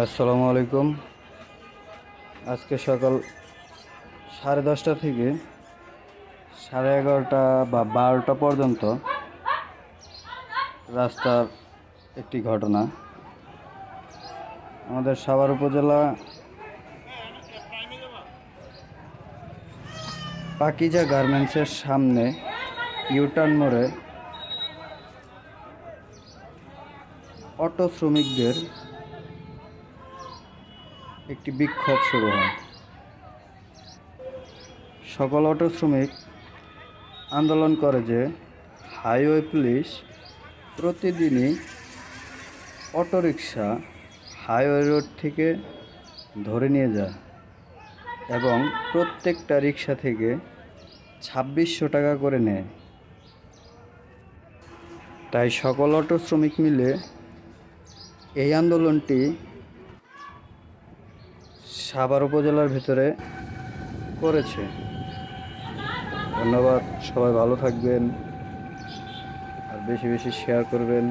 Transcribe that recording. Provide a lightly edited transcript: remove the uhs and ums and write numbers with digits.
আসসালামু আলাইকুম। আজকে সকাল 10:30 থেকে 11:30 বা 12টা পর্যন্ত রাস্তার একটি ঘটনা। আমাদের সাভার উপজেলা পাকিজা গার্মেন্টসের সামনে ইউটার্ন মোড়ে অটো শ্রমিকদের একটি বিক্ষোভ শুরু হয়। সকল অটো শ্রমিক আন্দোলন করে যে হাইওয়ে পুলিশ প্রতিদিনই অটোরিকশা হাইওয়ে রোড থেকে ধরে নিয়ে যায় এবং প্রত্যেকটা রিকশা থেকে 2600 টাকা করে নেয়। তাই সকল অটো শ্রমিক মিলে এই আন্দোলনটি সাভার উপজেলার ভিতরে করেছে। ধন্যবাদ। সবাই ভালো থাকবেন আর বেশি বেশি শেয়ার করবেন।